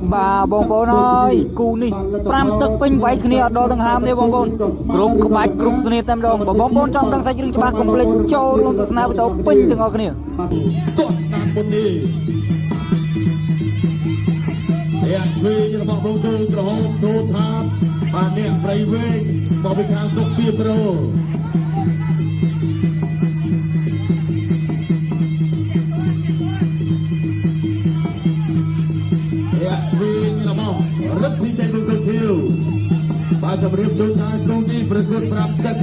bà bông bông ơi cù nì pram tức pin váy kia ở đó thằng ham đây bông bông group các bạn group sini tam dong bà bông bông trong đang xây dựng cho bà complete châu luôn từ snap tàu pin từng ở kia Hẹn thuê như là bọn bông cơ của hôm thô tham bà nẹn vầy vây bỏ bị kháng dốc bia pro hẹn thuê như là bọn rất thi chạy bông cơ khiêu bà chồng riêng chôn thai công đi bởi cốt phạm tật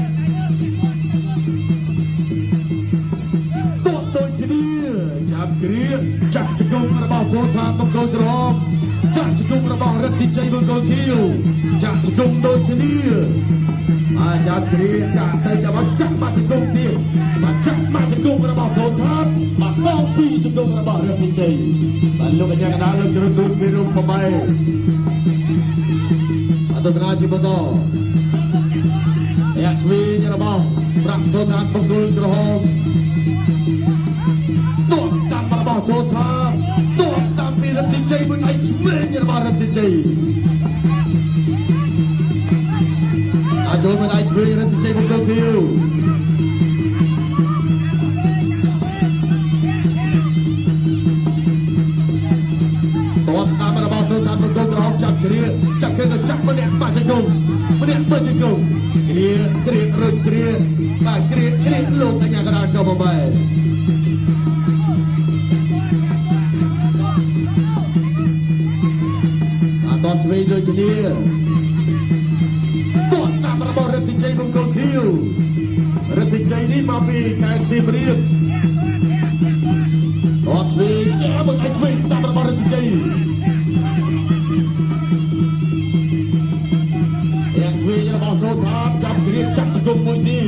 tốt đôi kia chạm kia chắc chứ không là bọn thô tham bông cơ của hôm chắc chỉ cùng là bỏ rất thì chạy bằng con khiêu chắc chỉ cùng đôi khi đi mà chắc kia chắc tay chắc mà chắc mà chỉ cùng tiền mà chắc mà chỉ cùng là bỏ thôn tháp mà sau khi chỉ cùng là bỏ rất thì chạy và lúc anh em đã lên cái đôi phía đông của bay atau tengah cipu to ya cuy như là bỏ rạng thôn tháp bằng đôi cái hôm tốt đam mà bỏ thôn tháp tốt đam bị rất thì chạy bên anh cuy như là bỏ rất thì chạy Join bên anh cuy rất thì chạy bằng đôi phiêu tốt đam mà bỏ thôn tháp bằng đôi cái hôm chặt cái cái chặt bên em bạn chạy cùng kia rồi kia lột anh nhà cái đàn cầu bài toàn chơi rồi cái này tốt lắm mà bỏ rất thì chơi bông cầu khiêu rất thì chơi đi mà bị cái gì bự tốt chơi em một anh chơi lắm mà bỏ rất thì chơi em chơi như là bỏ thôn tháp chạm kia chặt cùng môi đi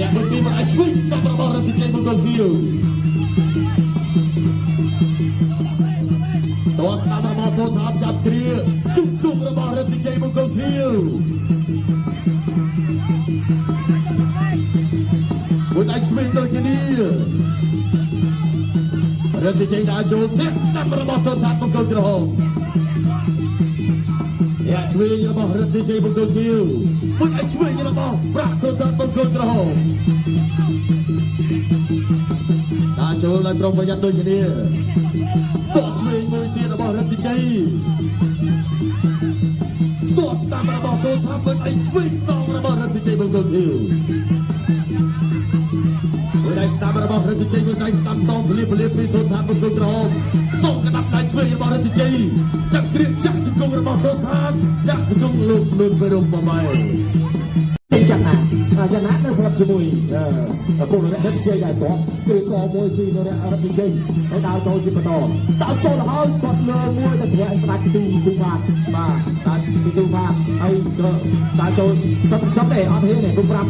em một tí mà anh chơi lắm mà bỏ rất thì chơi bông cầu khiêu tốt lắm mà bỏ thôn tháp chạm kia chúc cùng là bỏ rất thì chơi bông cầu khiêu một anh chơi đôi cái đi rất thì chơi đã trốn thép lắm mà bỏ thôn tháp bông cầu khiêu em chơi như là bỏ rất thì chơi bông cầu khiêu một anh chơi như là bỏ bạc thôn tháp bông cầu khiêu đã trốn lại trong vài nhát đôi cái đi tốt chơi môi tiền là bỏ rất thì chơi tốt lắm mà bỏ thôn tháp bên anh chơi xong là bỏ rất thì chơi bông cầu khiêu với đây stam là bỏ rất thì chơi với đây stam xong philip đi thôn tháp bông cầu khiêu xong cái nắp này chơi là bỏ rất thì chơi chắc chỉ cùng là bỏ thôn tháp chắc chỉ cùng luôn về đồng mà mày chẳng hạn chẳng hạn nó hợp cho mùi cô nó đã hết chơi đại có cứ có mùi gì nó đã hợp đi chơi cái đào cho chụp to đào cho là hơi còn lừa mùi là thể đặt tư phạt mà đặt tư phạt hay đào cho sắp để ở thế này cũng làm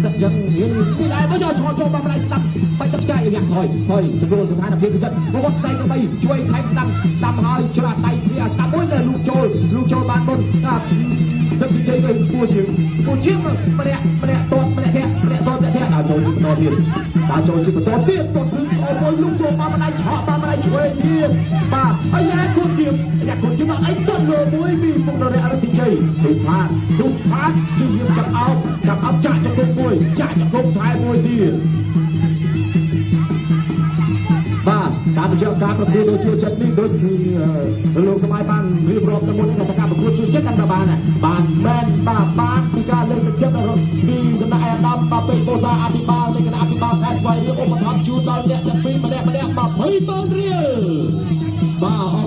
tập chân như này bây giờ cho ba lại stamp bay tập chạy nhạc thôi chúng tôi sẽ thay là phía dân nó có stay trong đây chui thay stamp hơi cho là tay kia stamp mỗi là lục trôi ban môn đâm thì chơi với cua chiếc mà đẹp tốt đào trôi chỉ to tiền đào trôi chỉ to tiền tốt thứ ôi lúc trôi ba này chọn ba này chơi tiền ba anh nhá cột kiếm mà anh toàn lừa mũi vì một đời ăn thì chơi đúng phát chỉ hiểm chặt áo trả cho không mùi trả cho không thái mùi tiền baการเจอการประกวดโดยช่วยจัดนี่โดยคือลงสมัยบ้านเรียบร้อยทั้งหมดในการประกวดช่วยจัดกันตะบานน่ะบ้านแม่นบ้านมีการเล่นกันจัดนะครับมีสำนักแอนดัมมาเป็นโบซาอธิบาลในคณะอธิบาลแคสไฟเรื่ององค์ประทับจูตอนเนี่ยจะปีมาแดกมาเผยต้นเรียบ้าเอ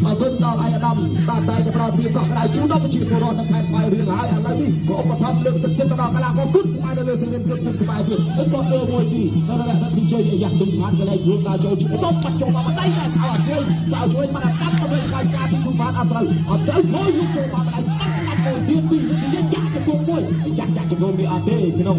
าขึ้นตอนไอ้ดำตาใจจะปราบเพียงก็กระไรจูน้องมันชีพรอดในแคสไฟเรื่องหายอะไรนี่องค์ประทับเรื่องจัดตลอดเวลาก็ขึ้นไปในเรื่องเรื่องจนสบายเพียงไอ้ตอนเออมวยดีนั่นแหละที่เจออยากดึงพันกันเลยยุคนาโจชิต้องปัจจุบันได้การข่าวด้วยเราช่วยมาสตั๊บกับการที่ทุกฝ่ายอัตราช่วยยุคโจมาได้สตั๊บมวยดีที่จะจัดจะโกงมวยจัดจะโกงมีอาเต้ ក្នុង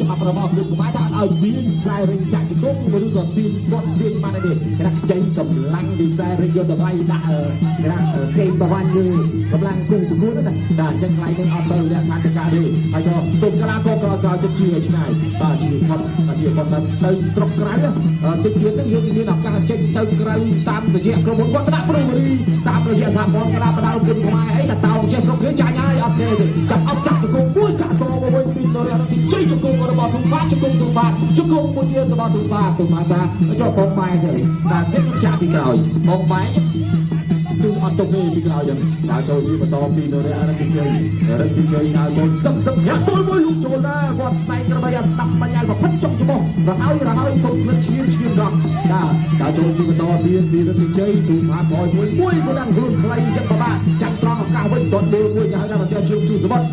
ច្បាប់របស់គឺខ្មែរថាឲ្យទាញខ្សែរេងចាក់ជង្គង់ឬក៏ទាញគាត់ទាញបានទេគេថាខ្ចីកម្លាំងពីខ្សែរេងយកទៅវាយដាក់គេថាគេបវ៉ាន់យើងកម្លាំងគូប្រកួតណាអញ្ចឹងខ្លាយនឹងអត់ទៅលក្ខណៈការទេហើយក៏សូមកីឡាករក្រោយចិត្តជឿឲ្យឆ្ងាយបាទជាគាត់ទៅស្រុកក្រៅតិចទៀតហ្នឹងយើងមានឱកាសចេញទៅក្រៅតាមរយៈក្រុមហ៊ុនគាត់ដាក់ព្រមរីតាមរយៈសហព័ន្ធកីឡាបដាល់គុណខ្មែរអីតែតោចេះស្រុកគេចាញ់ហើយអត់ទេចាប់អត់ចាក់ជង្គង់មួយចាក់សងមកវិញពីនរៈទីជ័យជង្គង់របស់ទូបាជង្គង់មួយទៀតរបស់ទូបាថាចុះបងម៉ែទេតែចេះចាក់ពីក្រោយបងម៉ែគឺអត់ទុកទេពីក្រោយហ្នឹងដល់ចូលជាបន្តពីនរៈរកជ័យដល់ចូលសឹកធាក់ចូលមួយលោកចូលដែរគាត់ស្នែងក្របីស្ដាប់បញ្ញាប្រផិតចុកច្បោះរហើយពុកភ្លឹកឈាមដល់ដល់ចូលជាបន្តពីរកជ័យទូបាបយមួយក៏đangខ្លួនខ្លីចិត្តបបាចាក់ត្រង់ឱកាសវិញគាត់ដេកមួយយ៉ាងដល់តែជើងជួយសវត្ត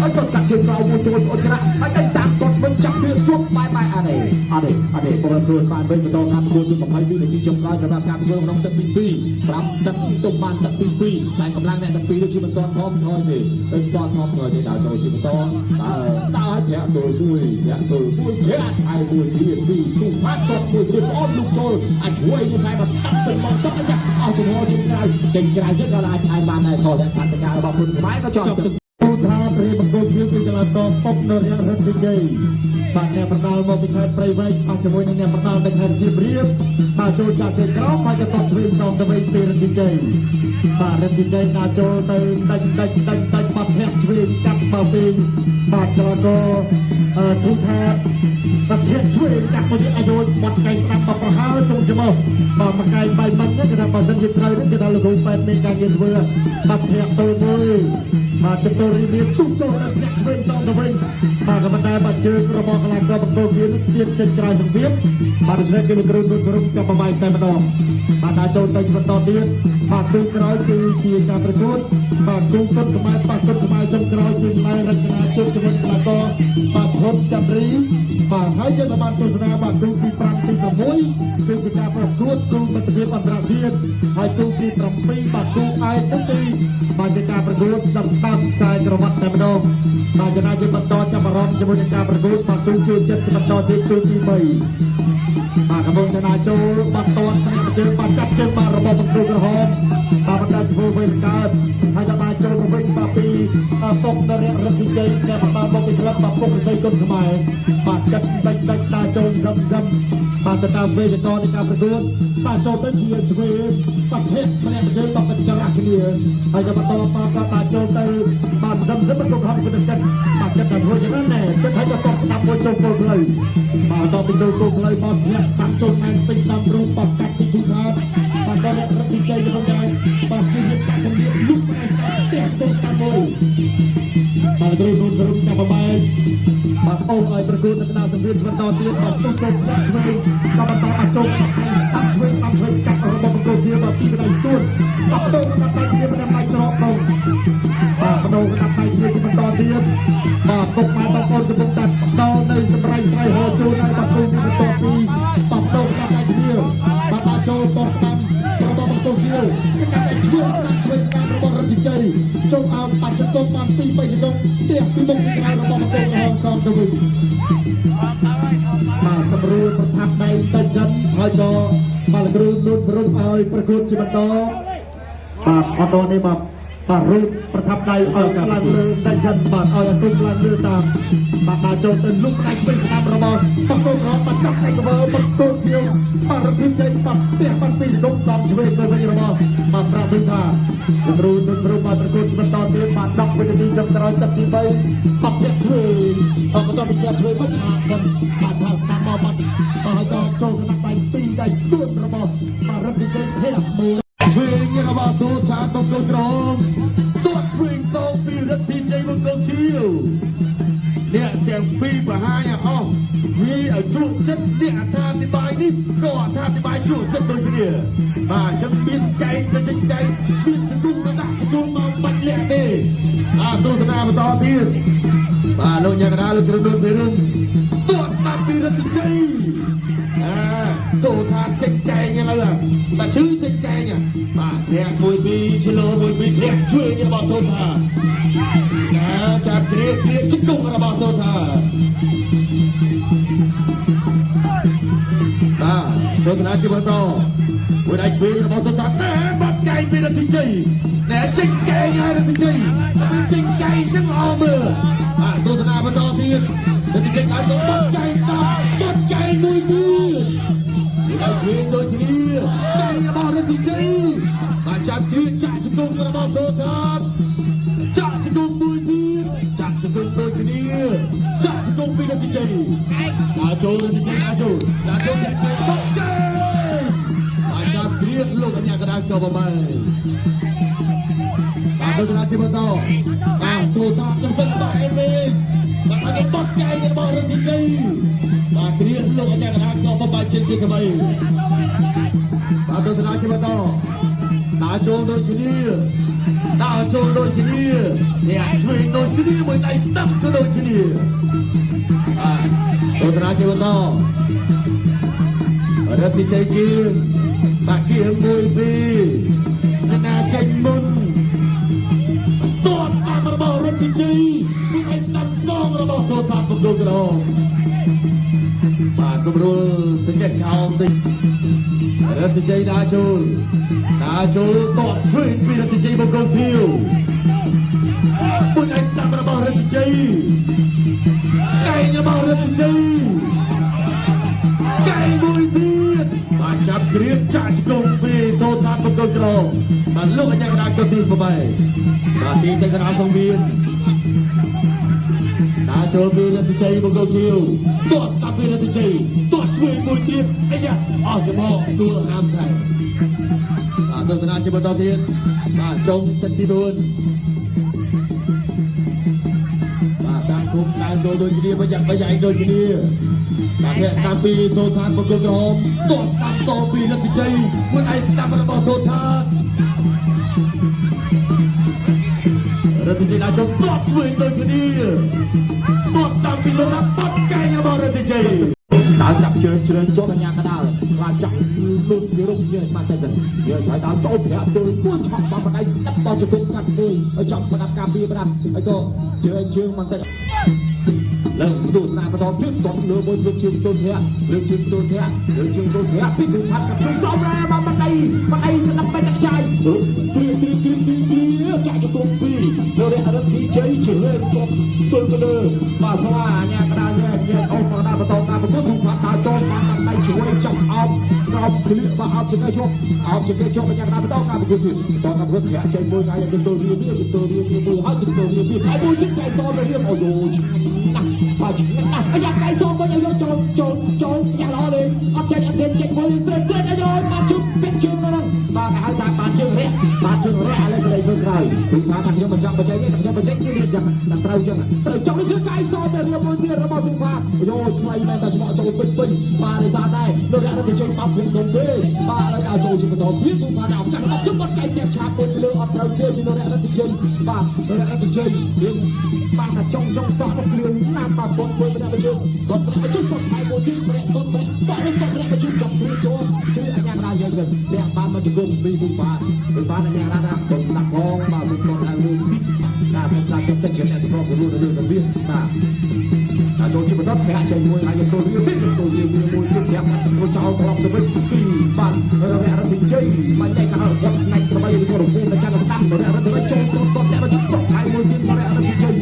ហើយគាត់កាត់ជើងក្រោយមួយចូលអត់ច្រាក់ហើយដេញតាមគាត់វិញចាប់វាជួបបាយអត់ទេបងប្អូនបានវិញបន្តការធ្វើពី20វិនាទីចុងក្រោយសម្រាប់ការធ្វើក្នុងទឹកទី2 5ទឹកទុំបានទឹកទី2តែកម្លាំងអ្នកទាំងពីរដូចជាមិនទាន់ធំថយទេដល់ចូលជាបន្តដើរធាក់ទល់មួយធាក់ថៃមួយទៀតពីទូបាត់មួយទៀតអត់លោកចូលអាចជួយនេះថៃមកស្ដាប់ទៅមកទឹកចាក់អស់ចំហចេញក្រៅចិត្តក៏អាចថៃបានដែរខលតែការរបស់គុណខ្មែរក៏ចង់ទឹកទូថាព្រះបង្គំជាកីឡាករប៉ុកនរៈរតវិជ័យបាទអ្នកប្រដាល់មកពីខេត្តព្រៃវែងអស់ជាមួយនឹងអ្នកប្រដាល់នៅខេត្តសៀមរាបបាទចូលចាក់ជើងក្រោមហើយក៏តបឆ្វេងសងទៅវិញពីរតវិជ័យបាទរតវិជ័យដាក់ចូលទៅដាច់បាត់ធាក់ឆ្វេងកាត់មកពីបាទកីឡាករទូថាប្រធានជួយកាត់មកទៀតអាយុបាត់កៃស្ដាប់មកប្រហើចុងច្បោះបាទមកកៃបាយមិនគេថាបើសិនជាត្រូវនេះគេថាលោកគ្រូប៉ែតមានការងារធ្វើបាត់ធាក់ទៅមួយបាទចតុរីមានស្ទុះចូលដល់ធាក់ឆ្វេងសងទៅវិញបាទក៏មិនដែរបាត់ជើងរបស់កីឡាករបង្គោលវាទៀតចេញក្រៅសង្វៀនបាទដូច្នេះគេលោកគ្រូនុតក្រុមចាប់បបាយតែម្ដងបាទដល់ចូលទៅបន្តទៀតបាទគឺក្រោយគឺជាការប្រកួតបាទគូគុនខ្មែរបាត់គុនខ្មែរចុងក្រោយគឺឡៃរចនាជួបជាមួយកីឡាករបាទភុតចន្ទរីបាទហើយជាបានទស្សនាបាទគូទី5ទី6គឺជាការប្រកួតគូមិត្តភាពអន្តរជាតិហើយគូទី7បាទគូឯកទីបាទជាការប្រកួតដំតាមខ្សែក្រវ៉ាត់តែម្ដងបាទចំណាយជាបន្តចាប់អារម្មណ៍ជាមួយនឹងការប្រកួតបាទគូជួយចិត្តបន្តទៀតគូទី3បាទកំពុងតែចូលបាត់ទាត់ជើងបាត់ចាប់ជើងបាទរបស់បង្គោលក្រហមបាទបណ្ដាធ្វើវិញកើតហើយដល់ចូលទៅវិញបាទពីតុកនរៈរតវិជ័យអ្នកបណ្ដាមកពីក្លឹបបាទពុកសីគុណខ្មែរបាទកាត់ដាច់ដើរចូលសឹមបាទទៅតាមវេទិកានៃការប្រកួតបាទចូលទៅជាឆ្វេងបាត់ភេតម្នាក់ជើងបាទបញ្ចរគ្នាហើយក៏បន្តបាទចូលទៅបាទសឹមទៅកំហុសទៅកាត់បាទកាត់តែធ្វើយ៉ាងណាទៅហើយក៏តស្ដាប់មួយចូលគោលផ្លូវបាទតទៅចូលគោលផ្លូវបាទធាក់ស្ដាប់ចូលមែនពេញតាមរូបបាទកាត់ពីទូថាបាទដល់រត់ទីជ័យទៅដែរបាទជាយកកាត់កម្រិតលុបផ្នែកស្ដាប់ផ្ទះទៅស្ដាប់មួយបាទគ្រូនុនក្រុមចាប់បបាយបាទអូឲ្យប្រកួតនៅកណ្ដាលសង្វៀនបន្តទៀតបាទស្ទុះចូលផ្ទះឆ្វេងក៏បន្តអាចចូលស្ដាប់ឆ្វេងកាត់របស់បង្គោលវាបាទពីកណ្ដាលស្ទួនបាទដូរកណ្ដាលដៃគ្នាប្រចាំដៃច្រកបងបាទបដូរកណ្ដាលដៃគ្នាបន្តទៀតបាទពុកម៉ែបងប្អូនកំពុងតែបន្តនៅសម្រាប់ស្រ័យហោចូលនៅបាទគូនេះបន្តពីបាទដូរកណ្ដាលដៃគ្នាបាទដាក់ចូលតស្ដាំរបស់បង្គោលវាកណ្ដាលដៃឆ្វេងស្ដាំរបស់រតវិជ័យចូលអោបបាត់ចង្គង់បាន2 3ចង្គង់ផ្ទះពីមុខក្រៅរបស់បង្គោលក្រហមសំទៅវិញបាទសម្រួលប្រថាប់ដៃតិចសិនហើយក៏បាទគ្រូនុនព្រមឲ្យប្រកួតជាបន្តបាទអត់នេះបាទរូបប្រថាប់ដៃឲ្យឡើងលើដៃសិនបាទឲ្យអាគុំឡើងលើតាមបាទដល់ចូលទៅលុបដៃឆ្វេងស្ដាំរបស់បង្គោលក្រហមបាទចាប់ដៃកវើបង្គោលខៀវបាទរត់ទីជ័យបាទផ្ទះបាត់2ចង្គង់សំឆ្វេងទៅវិញរបស់បាទប្រាទុថាគ្រូនុនព្រមឲ្យប្រកួតជាបន្តទៀតបាទ10វិនាទីចុងក្រោយទឹកទី3បាទធាក់ឆ្វេងក៏ต้องពីធាក់ឆ្វេងមកឆាកសិនបាទឆាកស្ដាំមកបាទហើយក៏ចូលកណ្ដាប់ដៃ2ដៃស្ទួនរបស់បាទរត់ទីជ័យធាក់មួយឆ្វេងរបស់ទូថាបង្គោលក្រហមទាត់ឆ្វេងសងពីរតវិជ័យបង្គោលខៀវអ្នកទាំងពីរបង្ហាញអស់វាឲ្យជក់ចិត្តអ្នកអត្ថាធិប្បាយនេះក៏អត្ថាធិប្បាយជក់ចិត្តដូចគ្នាបាទអញ្ចឹងមានកែងទៅចេញកែងមានជង្គង់ទៅដាក់ជង្គង់មកបាច់លាក់ទេទស្សនាបន្តទៀតបាទលោកញ៉ាកណ្ដាលលោកគ្រូនុនពីរឿងទាត់ស្ដា ពីរតិជ័យតូថាចេញកែងឥឡូវតែឈឺចេញកែងបាទធ្លាក់1 2គីឡូ1 2ធ្លាក់ជួយរបស់តូថាចាប់គ្រាជង្គង់របស់តូថាបាទទស្សនាជាបន្តមួយដៃឆ្វេងរបស់តូថាណែបាត់កែងពីរតិជ័យណែចេញកែងហើយរតិជ័យវាចេញកែងចឹងល្អមើលបាទទស្សនាបន្តទៀតរតិជ័យអាចបាត់កែងតាមបាត់កែងមួយទៀតដៃឆ្វេងដូចគ្នាកែងរបស់រតិជ័យបាទចាប់គ្រាចាក់ជង្គង់របស់តូថាចាក់ជង្គង់មួយទៀតចាក់ជង្គង់ដូចគ្នាចាក់ជង្គង់ពីរតិជ័យដល់ចូលរតិជ័យដល់ចូលតាក់ជួយបាត់កែងបាទចាប់គ្រាលោកអញ្ញាកណ្ដាលក៏ប្រម៉ែបាទទស្សនាជាបន្តបាទតូថាកំសិនបាយវិញបាទអាចបាត់កែងរបស់រតិជ័យបាទគ្រាលោកអញ្ញាកណ្ដាលក៏ប្រម៉ែជាថ្មីបាទទស្សនាជាបន្តដល់ចូលដូចគ្នាដល់ចូលដូចគ្នាអ្នកជួយដូចគ្នាមួយដៃស្ដាប់ក៏ដូចគ្នាទស្សនាជាបន្តរតិជ័យគៀងបាក់គៀង1 2ណាចេញមុនតោះស្ដាប់របស់រតិជ័យមួយដៃស្ដាប់សងរបស់តូថាបង្គោលក្រមបាទសម្រួលចង្កេះខោមតិចរតិជ័យដល់ចូលតោះជួយពីរតិជ័យបង្គោលខៀវមួយដៃស្ដាប់របស់រតិជ័យកែងរបស់រតិជ័យកែងមួយទៀតបាទចាប់គ្រាចាក់ជង្គង់ពីតូថាបង្គោលក្រមបាទលោកអញ្ញាកណ្ដាលក៏ទី8បាទទីតែកណ្ដាលសងមានដល់ចូលពីរតិជ័យបង្គោលខៀវតោះស្ដាប់ពីរតិជ័យតោះជួយមួយទៀតអីយ៉ាអស់ចំហដួលហាមថែទស្សនាជាបន្តទៀតបាទចុងទឹកទី4បាទតាមគុំដល់ចូលដូចគ្នាប្រយ័ត្នប្រយែងដូចគ្នាបាទអ្នកតាមពីតូថាបង្គោលក្រមតោះស្ដាប់សងពីរតិជ័យមួយឯងស្ដាប់របស់តូថារតិជ័យដល់ចូលតោះជួយដូចគ្នាតោះស្ដាប់ពីតូថាបាត់កែងរបស់រតិជ័យដល់ចាប់ជ្រើចុះអញ្ញាកណ្ដាលបាទចាប់លូតពីរុំញើបានតែសិនយើងត្រូវដល់ចូលប្រាក់ទៅមួយឆក់បដៃស្ដាប់ដល់ជង្គង់កាត់មួយឲ្យចង់ប្រដាប់ការពារប្រដាប់ហើយក៏ជើងបន្តិចលើទស្សនាបន្តទៀតតលើមួយលើជើងទូធាក់ពីទូផាត់กับជើងសំរែមកបដៃស្ដាប់បែកតាក់ចាយព្រៀចាក់ជង្គង់ពីរនៅររតិជ័យជឿជាប់ទល់ទៅលើបាទស្វាអញ្ញាកណ្ដាលយើងអូនមកដល់បន្តតាមប្រគល់ទូផាត់ដល់ចូលបានដៃជួយចាប់អោបក្រោបគ្លៀកបាទអោបចង្កេះជាប់អោបចង្កេះជាប់អញ្ញាកណ្ដាលបន្តតាមប្រគល់ទៀតបន្តតាមប្រគល់ធាក់ចេញមួយហើយជង្គង់រៀបមួយហើយជង្គង់រៀបហើយមួយទៀតចែកសល់រៀបអូយបាទអាយ៉ាកៃសងវិញឲ្យចូលយ៉ាងល្អលេងអត់ចេញចេញមួយត្រេតឲ្យយកបាទជុំពេជ្រជើងហ្នឹងបាទគេហៅថាបាទជើងរះឥឡូវទៅលើក្រោយពីថាខ្ញុំបញ្ចប់បច្ចេកនេះខ្ញុំបច្ចេកនេះវាចឹងតែត្រូវចឹងត្រូវចង់នេះគឺកៃសងរៀបមួយទៀតរបស់ទូផាយកថ្លៃមែនតែច្បក់ចូលពេញបាទដោយសារតែលោកអ្នកទៅជើងបាប់ខ្ញុំទៅទេបាទឥឡូវដល់ចូលជាបន្តទៀតទូផាដល់ចាស់អត់ជុំបាត់កៃស្ទាក់ឆាប់មួយលើអត់ត្រូវទេលោកអ្នកទៅជើងបាទលោកអ្នកទៅជើងយើងបាទថាចង់សក់ស្រឿនណាស់បាទបងមួយម្នាក់ទៅជើងគាត់ម្នាក់ទៅជើងគាត់ថៃមួយទៀតម្នាក់គាត់ម្នាក់បាទម្នាក់ទៅជើងចង់គ្រាចូលគឺអញ្ញាកណ្ដាលយើងសិនអ្នកបានមកជង្គង់ពីទូផាបាទអញ្ញាកណ្ដាលសូមស្ដាប់ផងបាទសូមគាត់ឲ្យរឿងទីបាទសិក្សាទៅជើងអ្នកសម្របសម្រួលនៅលើសវិសបាទដល់ចូលជាបន្តធ្លាក់ចេញមួយហើយទៅរៀបមួយទៀតធ្លាក់ទៅចោលត្រង់ទៅវិញពីបាទរតិជ័យមិនតែកណ្ដាលគាត់ស្នែកដើម្បីទៅរកនៅចាស់ស្ដាំរតិជ័យចូលគាត់អ្នកទៅចុកថៃមួយទៀតរតិជ័យ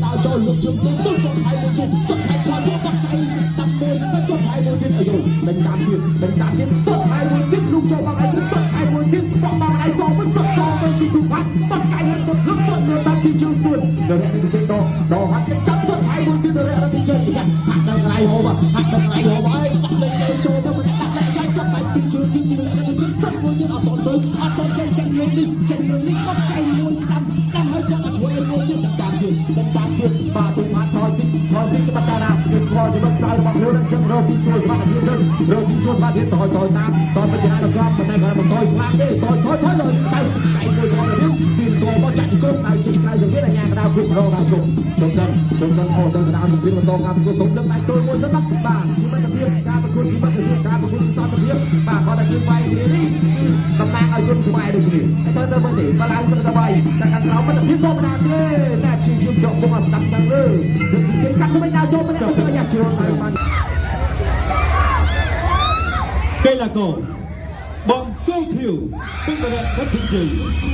ដល់ចូលលោកជើងទៅចុកថៃមួយទៀតចុកថៃចូលបាត់ថៃស្ដាំមួយទៅចុកថៃមួយទៀតអាយុដេញតាមទៀតចុកថៃមួយទៀតលោកចូលបាត់ថៃចុកថៃមួយទៀតបោះបាត់ថៃសងវិញចុកសងវិញពីទូបាត់បាត់កាយទៅលឹកចុកនៅតាមទីជើងស្ទួតរតិជ័យដល់ហាត់ទៅចុកថៃមួយទៀតរតិជ័យចាហាត់ដល់កន្លែងហូបហើយដាក់លេងចូលទៅម្នាក់ដាក់លេងចាយចុកថៃពីជើងទីរតិជ័យចុកមួយទៀតអត់តទៅអត់ទៅចេញលើនេះអត់កាយមួយស្ដាំហើយចង់ឲ្យជួយមួយទៀតតាមទៀតបាទទូផាត់ថយទីទៅបាត់តារាគឺស្គាល់ជាមួយខ្សែរបស់ខ្លួននឹងចឹងរកទីទួលស្វាទៀតទៅរកទីទួលស្វាទៀតថយតាមតបបញ្ហាដល់ក្រុមប៉ុន្តែគាត់មិនថយខ្លាំងទេថយលើតែមួយស្គាល់រឿងទីតមកចាក់ជង្គង់តែជិះក្រៅសង្កេតអាញាកណ្ដាល ពុករងដល់ជុំសិនអូទៅកណ្ដាលសង្គ្រាមបន្តការប្រកួតសុំដឹងដៃទល់មួយសិនបាទជីវិតភាពការប្រកួតជីវិតភាពការប្រកួតសន្តិភាពបាទគាត់តែជើងវាយគ្នានេះគឺតំណាងឲ្យជនខ្មែរដូចគ្នាហើយទៅវិញទេបាឡើងទៅទៅវាយតែខាងក្រោមមិនភាពធម្មតាទេតែជើងជាប់ពុកអាស្ដាប់ទាំងលើជើងកាត់ទៅវិញដល់ចូលមិនចោះយ៉ាជ្រុលហើយក ីឡាករបង្គោលខៀវពីប្រទេសប្រទេសជ័យ